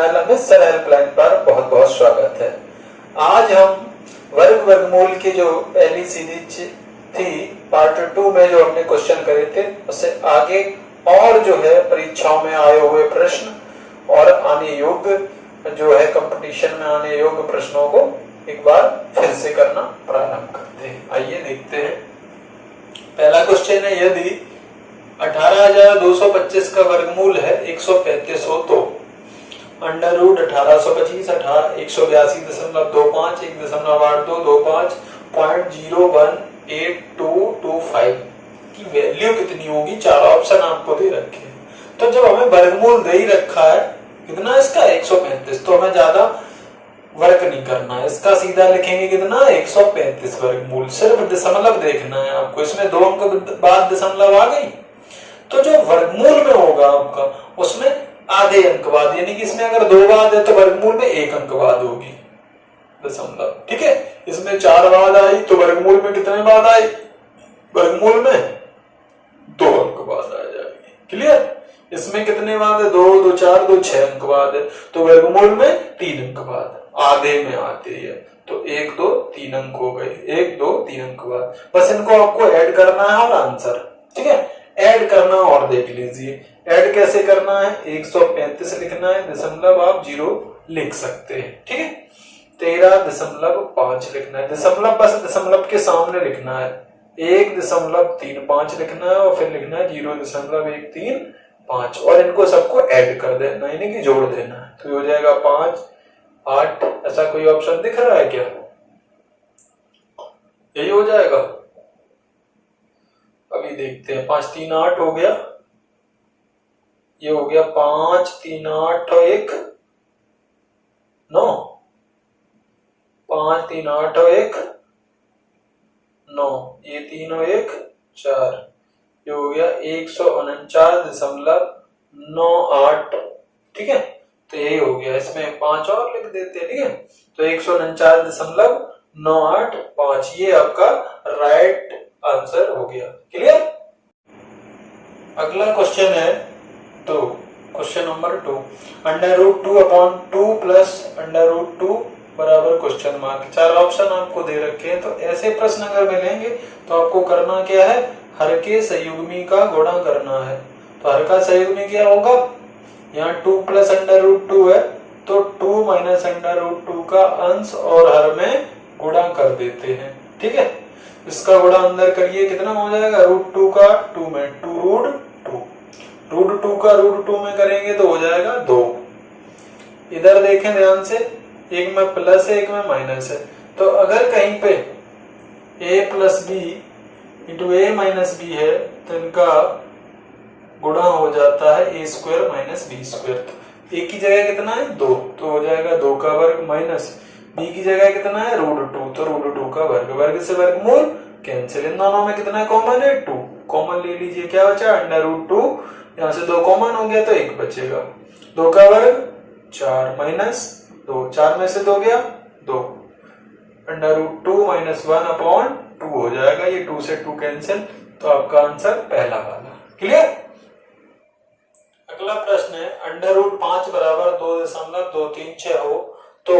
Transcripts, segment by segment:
Sir helpline पर बहुत बहुत स्वागत है। आज हम वर्गमूल की जो पहली सीरीज थी पार्ट 2 में जो हमने क्वेश्चन करे थे उससे आगे और जो है परीक्षाओं में आए हुए प्रश्न और आने योग्य जो है कंपटीशन में आने योग्य प्रश्नों को एक बार फिर से करना प्रारंभ करते हैं। आइए देखते हैं। पहला क्वेश्चन है, यदि 18,225 का वर्गमूल है 135 हो तो अंडर रूट 1825 182.25 1.8225 0.018225 की वैल्यू कितनी होगी। चार ऑप्शन आपको दे रखे हैं। तो जब हमें वर्गमूल दे ही रखा है कितना इसका 135, तो हमें ज्यादा वर्क नहीं करना है, इसका सीधा लिखेंगे कितना 135 वर्गमूल। सिर्फ दशमलव देखना है आपको, इसमें 2 अंक बाद दशमलव आ गई तो जो वर्गमूल में होगा आपका उसमें आधे अंक बाद, यानी कि इसमें अगर 2 बाद है तो वर्गमूल में 1 अंक बाद होगी दशमलव। ठीक है, इसमें 4 बाद आई तो वर्गमूल में कितने बाद आए, वर्गमूल में 2 अंक बाद आ जाएगी। क्लियर। इसमें कितने बाद है 2 2 4 2 6 अंक बाद है तो वर्गमूल में 3 अंक बाद आधे में आते हैं तो 1 2 3 अंक हो गए, 1 2 3 अंक बाद। बस इनको आपको ऐड करना है और आंसर, ठीक है, ऐड करना और देख लीजिए। ऐड कैसे करना है, 135 लिखना है, दशमलव आप 0 लिख सकते हैं। ठीक है, 13.5 लिखना है, दशमलव बस दशमलव के सामने लिखना है, 1.35 लिखना है और फिर लिखना है 0.135 और इनको सबको ऐड कर देना यानी कि जोड़ देना है तो हो जाएगा 5 8। ऐसा कोई ऑप्शन दिख रहा है क्या, यही हो जाएगा। अभी देखते हैं, 5 3 8 हो गया, ये हो गया 5 3 8 और 1 9, 5 3 8 और 1 9, ये 3 और 1 4, ये हो गया 149.98। ठीक है, तो यही हो गया। इसमें 5 और लिख देते हैं। ठीक है, तो 149.9885 ये आपका राइट आंसर हो गया। क्लियर। अगला क्वेश्चन है तो क्वेश्चन नंबर 2, √2/2 प्लस √2 बराबर क्वेश्चन मार्क। 4 ऑप्शन आपको दे रखे हैं। तो ऐसे प्रश्न अगर मिलेंगे तो आपको करना क्या है, हर के संयुग्मी का गुणा करना है। तो हर का संयुग्मी क्या होगा, यहाँ 2 प्लस √2 है तो 2 माइनस √2 का अंश और हर में गुणा कर देते हैं। ठीक है, इसका गुणा अंदर करिए, कितना हो जाएगा, √2 का 2 में 2 √2 का √2 में करेंगे तो हो जाएगा 2। इधर देखें ध्यान से, एक में प्लस है एक में माइनस है, तो अगर कहीं पे a plus B into A minus B है तो इनका गुणा हो जाता है a square minus B square. तो a की जगह कितना है 2 तो हो जाएगा 2 का वर्ग माइनस b की जगह कितना है √2 तो √2 का वर्ग, वर्ग से वर्गमूल कैंसिल। इन दोनों में कितना कॉमन है 2, कॉमन ले लीजिए, क्या बचा √2, यहाँ से 2 कॉमन हो गया तो 1 बचेगा, 2 का वर्ग 4 माइनस 2, 4 में से 2 गया 2, √2 माइनस 1/2 हो जाएगा। ये 2 से 2 कैंसिल, तो आपका आंसर पहला वाला। क्लियर। अगला प्रश्न है, √5 बराबर 2.236 हो तो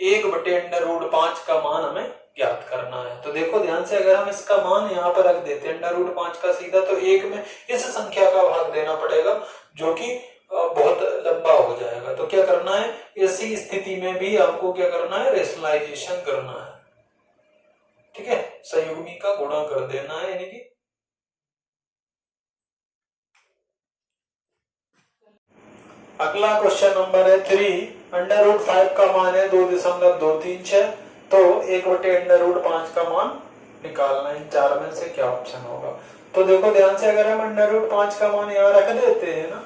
1/√5 का मान हमें ज्ञात करना है। तो देखो ध्यान से, अगर हम इसका मान यहाँ पर रख देते हैं √5 का सीधा, तो 1 में इस संख्या का भाग देना पड़ेगा जो कि बहुत लंबा हो जाएगा। तो क्या करना है, ऐसी स्थिति में भी आपको क्या करना है, रेशनलाइजेशन करना है। ठीक है, संयुग्मी का गुणा कर देना है यानी कि अगला क्वेश्चन नंबर है 3, √5 का मान है 2.236 तो 1/√5 का मान निकालना है। 4 में से क्या ऑप्शन होगा। तो देखो ध्यान से, अगर हम √5 का मान यहाँ रख देते हैं ना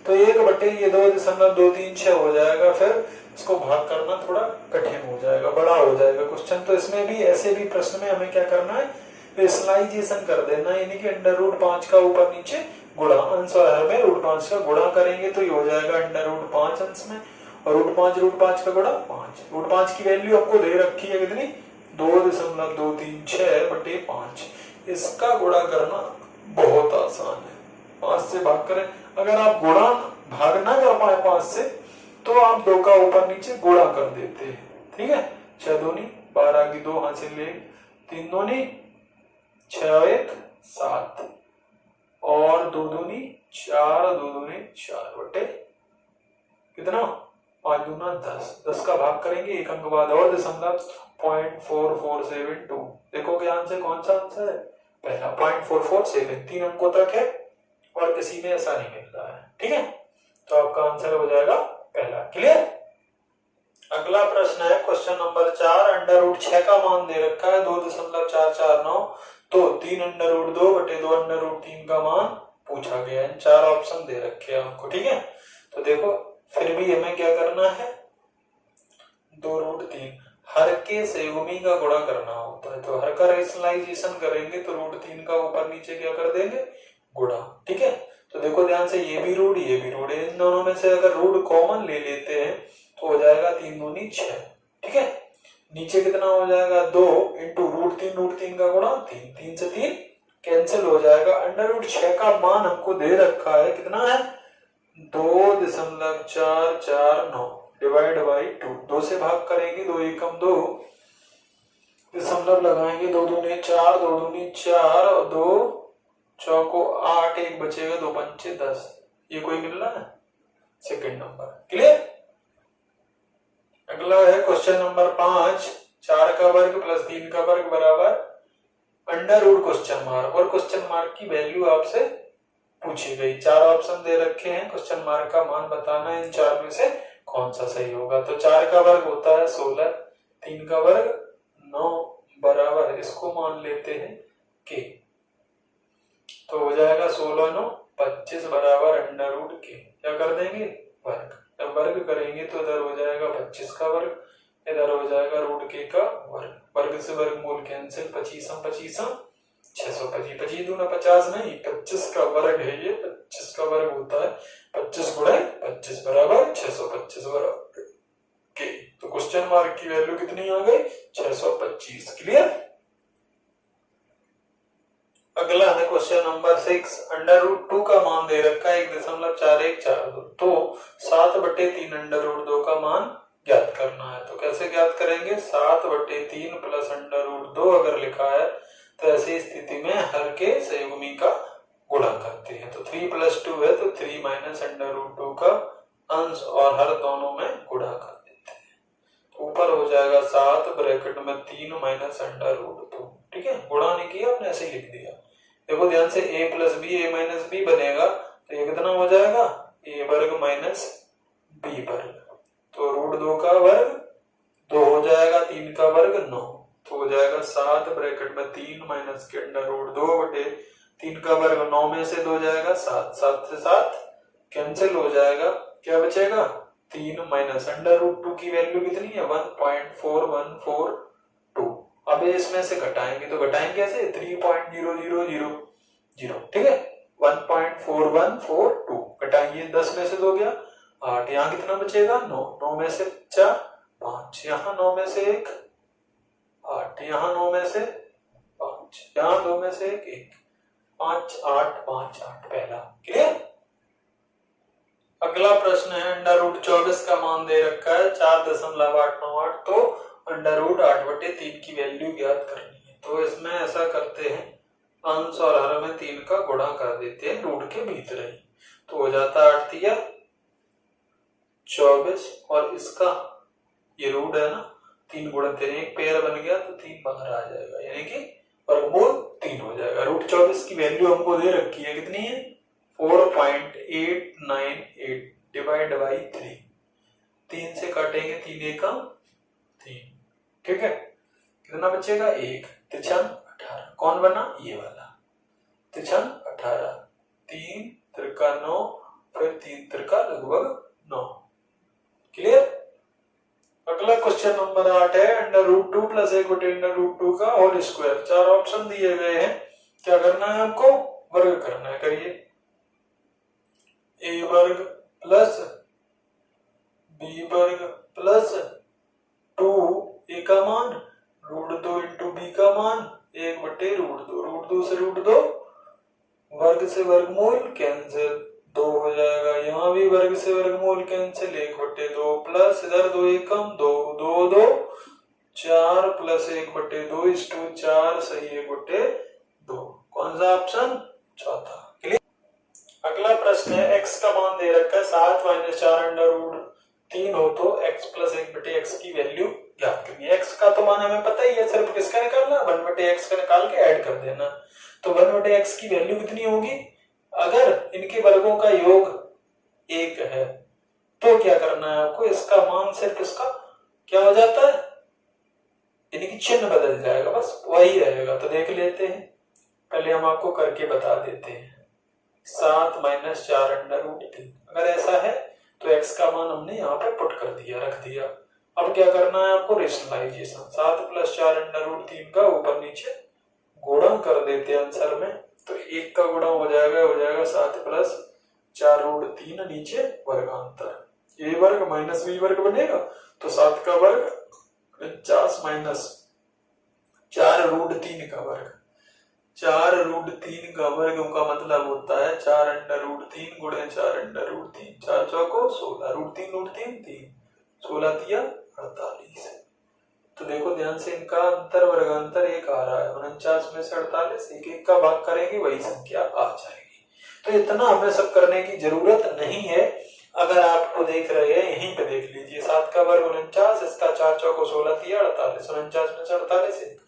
तो 1/2.236 हो जाएगा, फिर इसको भाग करना थोड़ा कठिन हो जाएगा, बड़ा हो जाएगा क्वेश्चन। तो इसमें भी ऐसे भी प्रश्न में हमें क्या करना है, रेशनलाइजेशन कर देना है यानी कि √5 का ऊपर नीचे गुणा, अंश और हर में √5 का गुणा करेंगे तो ये हो जाएगा √5 अंश में और √5 का गुणा 5। √5 की वैल्यू आपको दे रखी है कितनी, 2.236/5। इसका गुणा करना बहुत आसान है, 5 से भाग करें। अगर आप गुणा भाग ना कर पाए 5 से तो आप 2 का ऊपर नीचे गुणा कर देते हैं, ठीक है। 6 दूनी 12 की 2 हासिल ले, 3 दूनी 6 1 7 और 2 दूनी 4, 2 दूनी 4 बटे कितना 5 दूना 10, 10 का भाग करेंगे एक अंक बाद और दशमलव 0.4472। देखो क्या आंसर, कौन सा आंसर है, पहला 0.447, 3 अंकों तक है और किसी में ऐसा नहीं मिल रहा है, ठीक है। तो आपका आंसर हो जाएगा पहला। क्लियर। अगला प्रश्न है क्वेश्चन नंबर 4, अंडर रूट 6 का मान दे रखा है 2.449, तो 3 अंडर रूट 2 बटे 2 अंडर रूट 3 का मान पूछा गया है। 4 ऑप्शन दे रखे हैं आपको, ठीक है। तो देखो फिर भी हमें क्या करना है, 2 रूट 3 हर के संयुग्मी का गुणा करना होता है, तो हर का रेशनलाइजेशन करेंगे तो रूट 3 का ऊपर नीचे क्या कर देंगे, गुणा, ठीक है। तो देखो ध्यान से, ये भी रूट है, इन दोनों में से अगर रूट कॉमन ले लेते हैं तो हो जाएगा 3 दूनी 6, ठीक है। नीचे कितना हो जाएगा 2 इंटू रूट 3 का गुणा 3, 3 से 3 कैंसिल हो जाएगा। अंडर रूट 6 का मान हमको दे रखा है, कितना है 2.449 डिवाइड बाई 2, 2 से भाग करेंगे, 2 एकम 2 दशमलव लगाएंगे, 2 दूनी 4, 2 दूनी 4 और 2 चौको 8, एक बचेगा, 2 पंचे 10, ये कोई मिल रहा है सेकंड नंबर। क्लियर। अगला है क्वेश्चन नंबर 5, 4 का वर्ग प्लस 3 का वर्ग बराबर अंडर रूट क्वेश्चन मार्क, और क्वेश्चन मार्क की वैल्यू आपसे पूछी गई। 4 ऑप्शन दे रखे हैं, क्वेश्चन मार्क का मान बताना है, इन 4 में से कौन सा सही होगा। तो 4 का वर्ग होता है 16, 3 का वर्ग 9 बराबर, इसको मान लेते हैं के, तो हो जाएगा 16 9 25 बराबर अंडर रूट के, क्या कर देंगे वर्ग, जब वर्ग करेंगे तो इधर हो जाएगा 25 का वर्ग, इधर हो जाएगा रूट के का वर्ग, वर्ग से वर्ग मूल कैंसिल, 25 625, 25 दूना 50 नहीं, 25 का वर्ग है ये, 25 का वर्ग होता है 25 गुणे 25 बराबर 625 बराबर के। तो क्वेश्चन मार्क की वैल्यू कितनी आ गई 625। क्लियर। अगला है क्वेश्चन नंबर 6, अंडर रूट 2 का मान दे रखा है 1.4142, तो 7 बटे 3 अंडर रूट 2 का मान ज्ञात करना है। तो कैसे ज्ञात करेंगे, 7 बटे 3 प्लस अंडर रूट 2 अगर लिखा है तो ऐसी स्थिति में हर के संयुग्मी का गुणा करते हैं। तो 3 + 2 है तो 3 माइनस अंडर रूट 2 का अंश और हर दोनों में गुणा कर देते हैं, तो ऊपर हो जाएगा 7 ब्रैकेट में 3 माइनस अंडर रूट 2, ठीक है। गुणा नहीं किया आपने, ऐसे लिख दिया। देखो ध्यान से, a + b a - b बनेगा, तो ये कितना हो जाएगा a वर्ग माइनस b वर्ग, तो रूट 2 का वर्ग 2 हो जाएगा, 3 का वर्ग 9, तो हो जाएगा 7 ब्रैकेट में 3 माइनस के अंडर रूट 2 बटे 3 का वर्ग, 9 में से 2 जाएगा 7, 7 से 7 कैंसिल हो जाएगा, क्या बचेगा 3 माइनस अंडर रूट 2 की वैल्यू कितनी है 1.4142। अब इसमें से घटाएंगे, तो घटाएंगे कैसे 3.0000, ठीक है, 1.4142 घटाएंगे, 10 में से 2 गया 8, यहाँ कितना बचेगा 9, 9 में से 4 5, यहाँ 9 में से 1 8, यहाँ 9 में से 5, यहाँ 2 में से 1 5 8 5 8 पहला। क्लियर। अगला प्रश्न है, अंडर रूट 24 का मान दे रखा है 4.898, तो अंडर रूट 8 बटे 3 की वैल्यू ज्ञात करनी है। तो इसमें ऐसा करते हैं, अंश और हर में 3 का गुणा कर देते हैं रूट के भीतर ही, तो हो जाता है 8 तिया 24 और इसका ये रूट है ना, 3 गुणा 3 एक पेयर बन गया, तो 3 बाहर आ जाएगा, यानी कि वर्गमूल 3 हो जाएगा। रूट 24 की वैल्यू हमको दे रखी है, कितनी है 4.898 डिवाइड बाई 3, 3 से काटेंगे 3 एकम 3, ठीक है, कितना बचेगा 1, 3 18, कौन बना ये वाला, 3 18, 3 त्रिका 9, फिर 3 त्रिका लगभग 9। क्लियर। अगला क्वेश्चन नंबर 8 है, अंडर रूट 2 + 1 बटे अंडर रूट 2 का होल स्क्वायर। 4 ऑप्शन दिए गए हैं, क्या करना है हमको वर्ग करना है, करिए a वर्ग प्लस b वर्ग प्लस 2a का मान रूट 2 इंटू b का मान 1 बटे रूट 2, रूट 2 से रूट 2 वर्ग से वर्गमूल कैंसिल, 2 हो जाएगा, यहाँ भी वर्ग से वर्गमूल कैंसिल, 1/2 प्लस इधर 2 एकम 2 2 2 4 प्लस 1/2 इस टू 4 सही 1/2। कौन सा ऑप्शन? चौथा। क्लियर। अगला प्रश्न है x का मान दे रखा है 7 - 4 अंडर रूट 3 हो तो x प्लस 1/x की वैल्यू ज्ञात करनी है। x का तो मान हमें पता ही है, सिर्फ किसका निकालना, 1/x का निकाल के ऐड कर देना। तो 1/x की वैल्यू कितनी होगी? अगर इनके वर्गों का योग 1 है तो क्या करना है आपको, इसका मान सिर्फ इसका क्या हो जाता है, इनकी चिन्ह बदल जाएगा, बस वही रहेगा। तो देख लेते हैं, पहले हम आपको करके बता देते हैं। 7 - 4 अंडर रूट 3, अगर ऐसा है तो x का मान हमने यहाँ पे पुट कर दिया, रख दिया। अब क्या करना है आपको, रेशनलाइजेशन। 7 + 4 अंडर रूट 3 का ऊपर नीचे गुणा कर देते हैं आंसर में, तो 1 का गुणा हो जाएगा 7 + 4 रूट 3, नीचे वर्गांतर a वर्ग माइनस b वर्ग बनेगा, तो 7 का वर्ग 49 - 4 रूट 3 का वर्ग। 4 रूट 3 का वर्ग का मतलब होता है 4 अंडर रूट 3 गुणे 4 अंडर रूट 3, 4 चौको 16 रूट 3 3 16 तिया 48। तो देखो ध्यान से, इनका अंतर वर्गांतर 1 आ रहा है, 49 में से 48 1 का भाग करेंगे वही संख्या आ जाएगी। तो इतना हमें सब करने की जरूरत नहीं है। अगर आपको देख रहे हैं यहीं पे देख लीजिए, 7 का वर्ग 49, इसका 4 चौको 16 तिया 48, 49 में से 48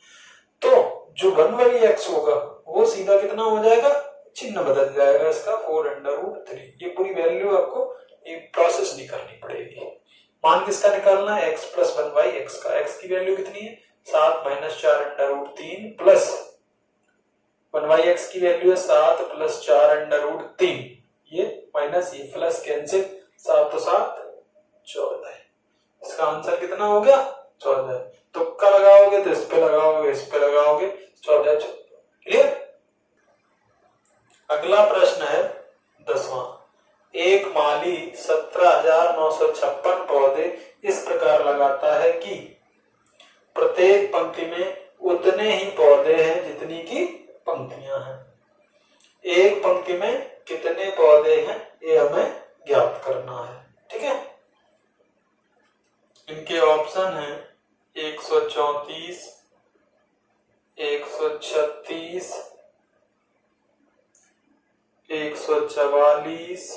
तो जो 1/x होगा वो सीधा कितना हो जाएगा, चिन्ह बदल जाएगा इसका, 4 अंडर रूट 3। ये पूरी वैल्यू आपको ये प्रोसेस नहीं करनी पड़ेगी। मान किसका निकालना है, x + 1/x का। x की वैल्यू कितनी है, 7 - 4 अंडर रूट 3 प्लस 1/x की वैल्यू है 7 + 4 अंडर रूट 3, ये माइनस ये प्लस कैंसिल, 7 तो 7 14। इसका आंसर कितना हो गया, 14। तुक्का लगाओगे तो इस पे लगाओगे, इस पे लगाओगे, 14 14। क्लियर। अगला प्रश्न है 10वां। एक माली 17,956 पौधे इस प्रकार लगाता है कि प्रत्येक पंक्ति में उतने ही पौधे हैं जितनी की पंक्तियां हैं। एक पंक्ति में कितने पौधे हैं ये हमें ज्ञात करना है। ठीक है, इनके ऑप्शन है 134, 136, 144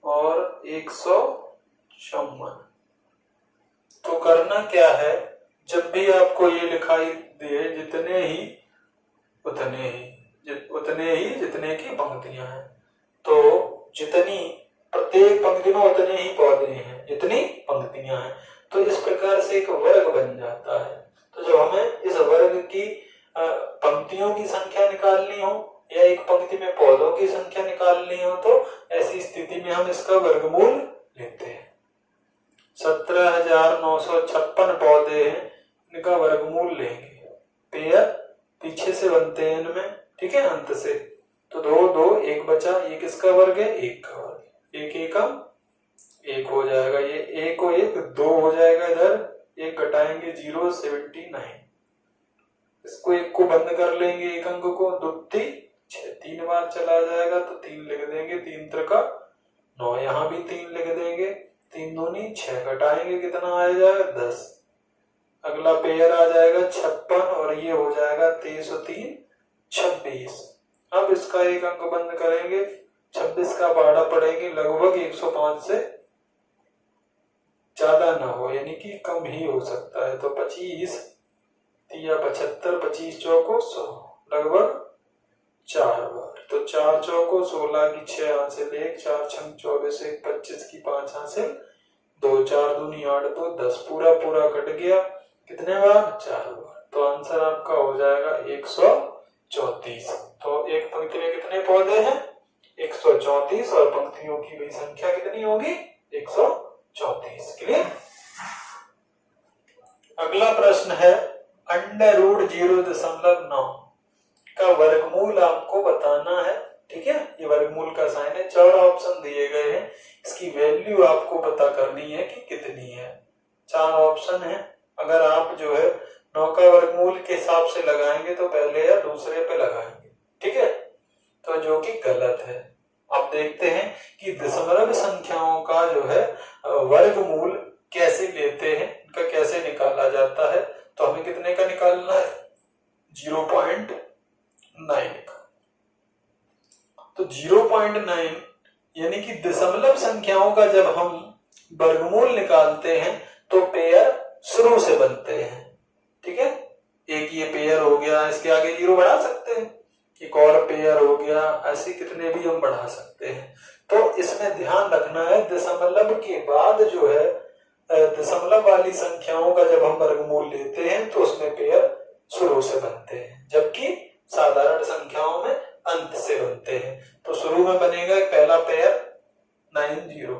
और 154। तो करना क्या है, जब भी आपको ये लिखाई दे जितने ही जितने की पंक्तियां हैं, तो जितनी प्रत्येक पंक्ति में उतने ही पौधे हैं जितनी पंक्तियां हैं, तो इस प्रकार से एक वर्ग बन जाता है। तो जब हमें इस वर्ग की पंक्तियों की संख्या निकालनी हो या एक पंक्ति में पौधों की संख्या निकालनी हो, तो ऐसी स्थिति में हम इसका वर्गमूल लेते हैं। 17,956 पौधे हैं, इनका वर्गमूल लेंगे। पेयर पीछे से बनते हैं इनमें, ठीक है, अंत से। तो 2 2 1 बचा, ये किसका वर्ग है, 1 का वर्ग। 1 एकम 1 हो जाएगा, ये 1 को 1 2 हो जाएगा, इधर 1 घटाएंगे 0 79। इसको 1 को बंद कर लेंगे, एक अंक को, 2 6 3 बार चला जाएगा, तो 3 लिख देंगे, 3 त्रिका 9, यहाँ भी 3 लिख देंगे, 3 दूनी 6, घटाएंगे कितना आ जाएगा 10। अगला पेयर आ जाएगा 56 और ये हो जाएगा 23 और 3 26। अब इसका एक अंक बंद करेंगे, 26 का पहाड़ा पड़ेगी, लगभग 105 से ज्यादा ना हो, यानी कि कम ही हो सकता है। तो 25 या 75, 25 चौको 100, लगभग 4 बार। तो 4 चौको 16 की 6 हासिल 1, 4 छंग 24, 1 25 की 5 हासिल 2, 4 दूनी 8 2 10, पूरा पूरा कट गया, कितने बार, 4 बार। तो आंसर आपका हो जाएगा 134। तो एक पंक्ति में कितने पौधे हैं, 134, और पंक्तियों की भी संख्या कितनी होगी, 134। क्लियर। अगला प्रश्न है √0.9 का वर्गमूल आपको बताना है। ठीक है, ये वर्गमूल का साइन है, 4 ऑप्शन दिए गए हैं, इसकी वैल्यू आपको पता करनी है कि कितनी है। 4 ऑप्शन है, अगर आप जो है 9 का वर्गमूल के हिसाब से लगाएंगे तो पहले या दूसरे पे लगाएंगे। ठीक है, तो जो कि गलत है। अब देखते हैं कि दशमलव संख्याओं का जो है वर्गमूल कैसे लेते हैं, इनका कैसे निकाला जाता है। तो हमें कितने का निकालना है, 0.9 का। तो 0.9 यानी कि दशमलव संख्याओं का जब हम वर्गमूल निकालते हैं तो पेयर शुरू से बनते हैं। ठीक है, एक ये पेयर हो गया, इसके आगे 0 बढ़ा सकते हैं, एक और पेयर हो गया, ऐसे कितने भी हम बढ़ा सकते हैं। तो इसमें ध्यान रखना है दशमलव के बाद जो है दशमलव वाली संख्याओं का जब हम वर्गमूल लेते हैं तो उसमें पेयर शुरू से बनते हैं, जबकि साधारण संख्याओं में अंत से बनते हैं। तो शुरू में बनेगा पहला पेयर 90,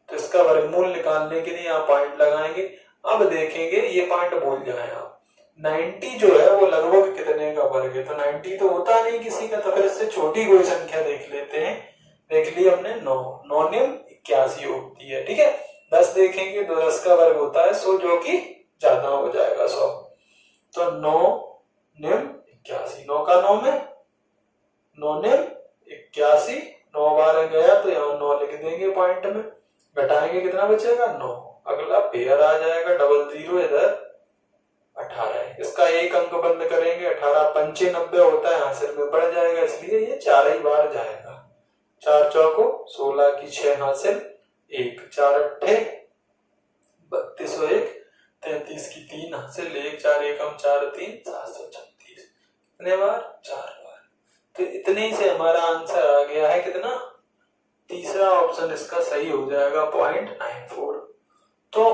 तो इसका वर्गमूल निकालने के लिए आप पॉइंट लगाएंगे। अब देखेंगे, ये पॉइंट भूल जाए आप, 90 जो है वो लगभग कितने का वर्ग है, तो 90 तो होता नहीं किसी का, तो फिर इससे छोटी कोई संख्या देख लेते हैं। देख ली हमने 9, 9 निम 81 होती है। ठीक है, 10 देखेंगे तो 10 का वर्ग होता है 100, जो कि ज्यादा हो जाएगा 100। तो 9 निम 81, 9 का 9 में 9 निम 81, 9 बार गया तो यहाँ 9 लिख देंगे पॉइंट में, घटाएंगे कितना बचेगा 9। अगला पेयर आ जाएगा 00, इधर 18 है, इसका एक अंक बंद करेंगे, 18 95 होता है, हासिल में बढ़ जाएगा, इसलिए ये 4 ही बार जाएगा। 4 चौको 16 की 6 हासिल 1, 4 अट्ठे 32 और 1 33 की 3 हासिल 1, 4 एकम 4 3 736। कितने बार, 4 बार। तो इतने से हमारा आंसर आ गया है कितना, तीसरा ऑप्शन इसका सही हो जाएगा 0.94। तो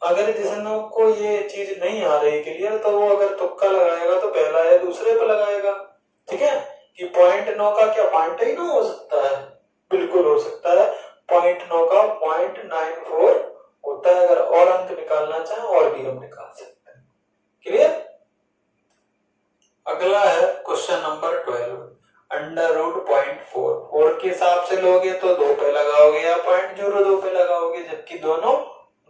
अगर जिसने को ये चीज नहीं आ रही क्लियर, तो वो अगर तुक्का लगाएगा तो पहला या दूसरे पे लगाएगा। ठीक है, कि 0.9 का क्या 0.9 हो सकता है, बिल्कुल हो सकता है। 0.9 का 0.94 होता है। अगर और अंक निकालना चाहे और भी हम निकाल सकते हैं। क्लियर। अगला है क्वेश्चन नंबर 12, √0.4। 4 के हिसाब से लोगे तो 2 पे लगाओगे या 0.02 पे लगाओगे, जबकि दोनों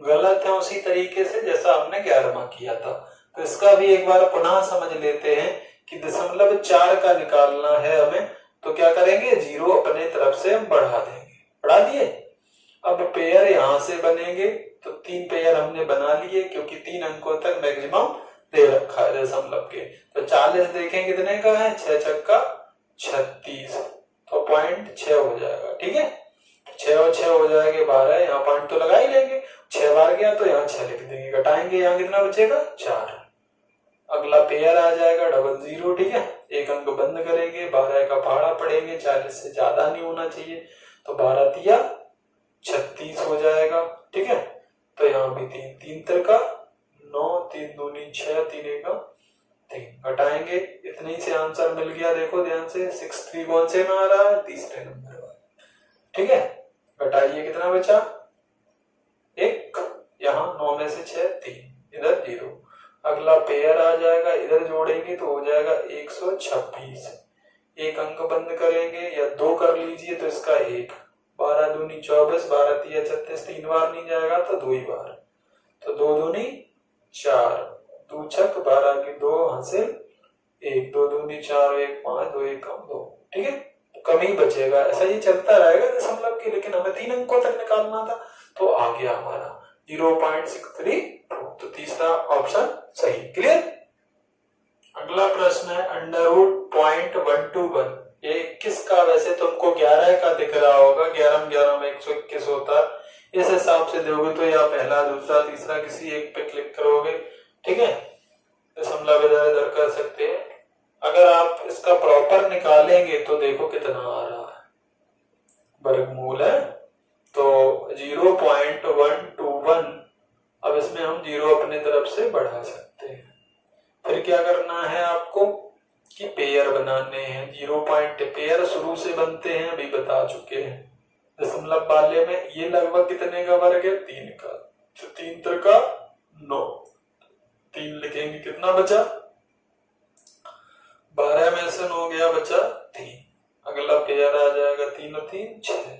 गलत है उसी तरीके से जैसा हमने 11वां किया था। तो इसका भी एक बार पुनः समझ लेते हैं कि 0.4 का निकालना है हमें, तो क्या करेंगे, 0 अपने तरफ से हम बढ़ा देंगे, बढ़ा दिए। अब पेयर यहां से बनेंगे, तो 3 पेयर हमने बना लिए, क्योंकि 3 अंकों तक मैक्सिमम दे रखा है दशमलव के। तो 40 देखें कितने का है, 6 छक्का 36, तो 0.6 हो जाएगा। ठीक है, 6 और 6 हो जाएंगे 12, यहाँ पॉइंट तो लगा ही लेंगे, 6 बार गया तो यहाँ 6 लिख देंगे, घटाएंगे यहाँ कितना बचेगा 4। अगला पेयर आ जाएगा 00। ठीक है, एक अंक बंद करेंगे, 12 का पहाड़ा पड़ेंगे, 40 से ज्यादा नहीं होना चाहिए, तो 12 तिया 36 हो जाएगा। ठीक है, तो यहाँ भी 3 3 तिरका 9, 3 दूनी 6, 3 एकम 3, घटाएंगे, इतने ही से आंसर मिल गया। देखो ध्यान से, 63 कौन से में आ रहा है, तीसरे नंबर वाला। ठीक है, घटाइए कितना बचा 1, यहाँ 9 में से 6 3, इधर 0। अगला पेयर आ जाएगा, इधर जोड़ेंगे तो हो जाएगा 126, एक अंक बंद करेंगे या 2 कर लीजिए तो इसका 1, 12 दूनी 24, 12 तिया 36, 3 बार नहीं जाएगा तो 2 ही बार, तो 2 दूनी 4, 2 छक 12 की 2 हासिल 1, 2 दूनी 4, 1 5, 2 1 कम 2। ठीक है, कम ही बचेगा, ऐसा ही चलता रहेगा दशमलव के, लेकिन हमें 3 अंकों तक निकालना था, तो आ गया हमारा 0.63। तो तीसरा ऑप्शन सही। क्लियर। अगला प्रश्न है √0.121। ये 21 का, वैसे तुमको 11 का दिख रहा होगा, 11 में 121 होता है, इस हिसाब से दोगे तो या पहला दूसरा तीसरा किसी एक पे क्लिक करोगे। ठीक है, दशमलव इधर इधर कर सकते हैं। अगर आप इसका प्रॉपर निकालेंगे तो देखो कितना आ रहा है, वर्गमूल है तो 0.121। अब इसमें हम 0 अपने तरफ से बढ़ा सकते हैं। फिर क्या करना है आपको कि पेयर बनाने हैं। 0 पॉइंट पेयर शुरू से बनते हैं, अभी बता चुके हैं। दशमलव वाले में ये लगभग कितने का वर्ग है, 3 का, तो 3 त्रिका 9, 3 लिखेंगे, कितना बचा 12 में से 9 गया, बचा 3। अगला पेयर आ जाएगा 3 और 3 6,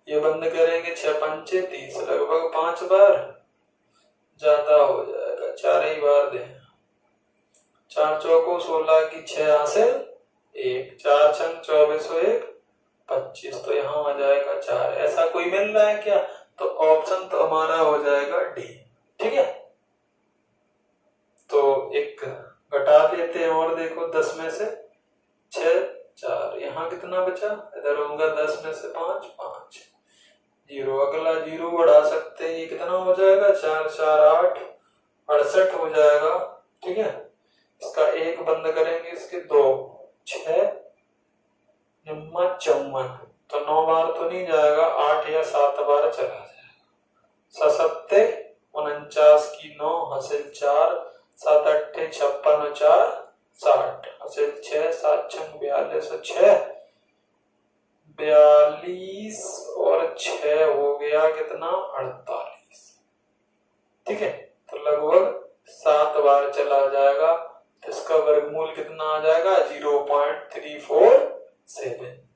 ये बंद करेंगे, 6 पंचे 30, लगभग 5 बार ज्यादा हो जाएगा, 4 ही बार दें, 4 चौको 16 की 6 हासिल 1, 4 छंग 24 और 1 25, तो यहाँ आ जाएगा 4। ऐसा कोई मिल रहा है क्या? तो ऑप्शन तो हमारा हो जाएगा डी। ठीक है, तो एक घटा देते हैं और देखो 10 में से 6 4, यहाँ कितना बचा? इधर होगा 10 में से 5 5 0। अगला 0 बढ़ा सकते हैं, ये कितना हो जाएगा? 4 4 8 68 हो जाएगा। ठीक है, इसका एक बंद करेंगे, इसके 2 6 54, तो 9 बार तो नहीं जाएगा, 8 या 7 बार चला जाएगा। 7 49 की 9 हासिल 4, 7 8 56 और 4 60 हासिल 6, 7 6 42 और 6 42 और 6 हो गया कितना? 48। ठीक है, तो लगभग 7 बार चला जाएगा, तो इसका वर्गमूल कितना आ जाएगा? 0.347।